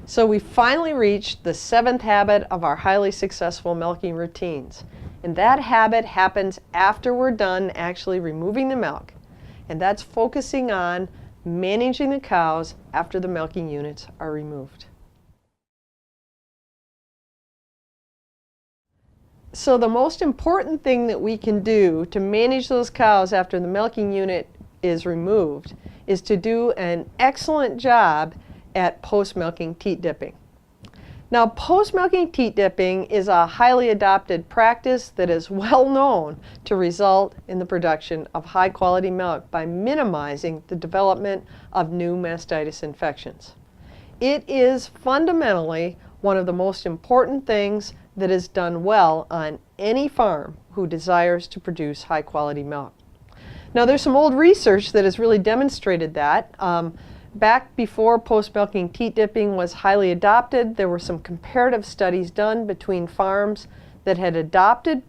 So we finally reached the 7th habit of our highly successful milking routines. And that habit happens after we're done actually removing the milk. And that's focusing on managing the cows after the milking units are removed. So the most important thing that we can do to manage those cows after the milking unit is removed is to do an excellent job at post-milking teat dipping. Now, post-milking teat dipping is a highly adopted practice that is well known to result in the production of high-quality milk by minimizing the development of new mastitis infections. It is fundamentally one of the most important things that is done well on any farm who desires to produce high-quality milk. Now, there's some old research that has really demonstrated that. Back before post-milking teat dipping was highly adopted, there were some comparative studies done between farms that had adopted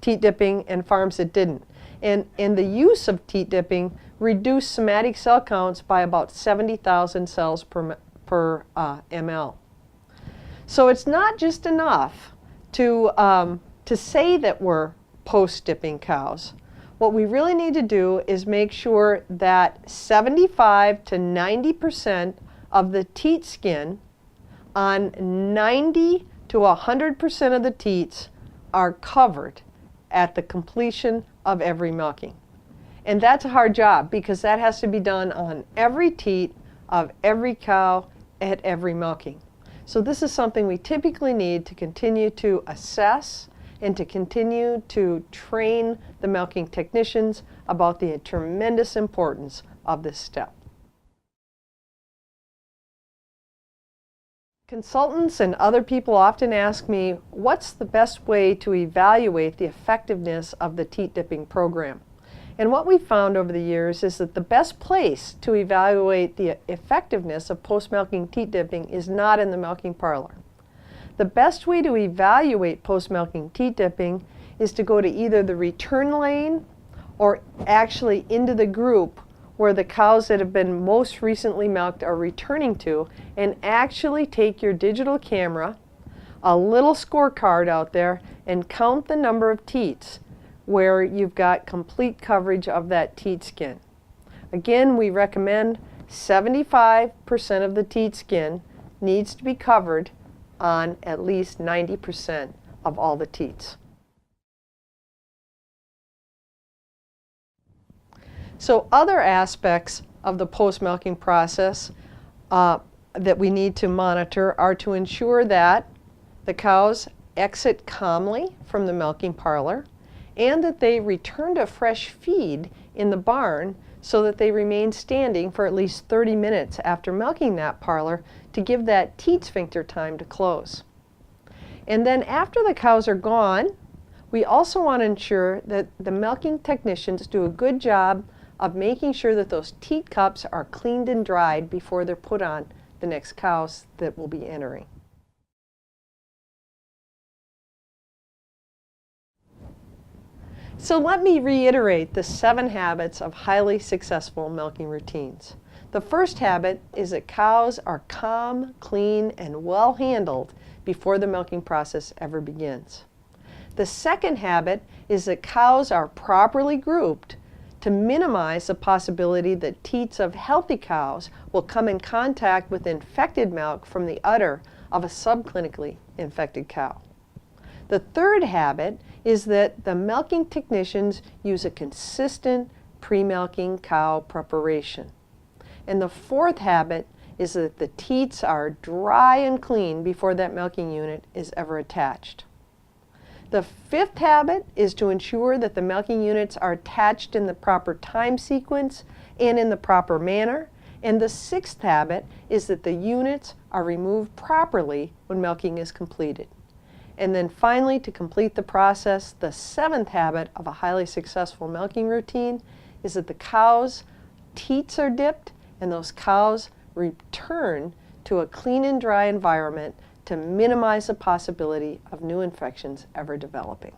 teat dipping and farms that didn't. And the use of teat dipping reduced somatic cell counts by about 70,000 cells per ml. So it's not just enough to say that we're post-dipping cows. What we really need to do is make sure that 75 to 90% of the teat skin on 90 to 100% of the teats are covered at the completion of every milking. And that's a hard job because that has to be done on every teat of every cow at every milking. So this is something we typically need to continue to assess and to continue to train the milking technicians about the tremendous importance of this step. Consultants and other people often ask me, what's the best way to evaluate the effectiveness of the teat dipping program? And what we've found over the years is that the best place to evaluate the effectiveness of post-milking teat dipping is not in the milking parlor. The best way to evaluate post-milking teat dipping is to go to either the return lane or actually into the group where the cows that have been most recently milked are returning to, and actually take your digital camera, a little scorecard out there, and count the number of teats where you've got complete coverage of that teat skin. Again, we recommend 75% of the teat skin needs to be covered on at least 90% of all the teats. So other aspects of the post-milking process that we need to monitor are to ensure that the cows exit calmly from the milking parlor and that they return to fresh feed in the barn so that they remain standing for at least 30 minutes after milking that parlor to give that teat sphincter time to close. And then after the cows are gone, we also want to ensure that the milking technicians do a good job of making sure that those teat cups are cleaned and dried before they're put on the next cows that will be entering. So let me reiterate the 7 habits of highly successful milking routines. The first habit is that cows are calm, clean, and well handled before the milking process ever begins. The second habit is that cows are properly grouped to minimize the possibility that teats of healthy cows will come in contact with infected milk from the udder of a subclinically infected cow. The third habit is that the milking technicians use a consistent pre-milking cow preparation. And the fourth habit is that the teats are dry and clean before that milking unit is ever attached. The fifth habit is to ensure that the milking units are attached in the proper time sequence and in the proper manner. And the sixth habit is that the units are removed properly when milking is completed. And then finally, to complete the process, the seventh habit of a highly successful milking routine is that the cows' teats are dipped and those cows return to a clean and dry environment to minimize the possibility of new infections ever developing.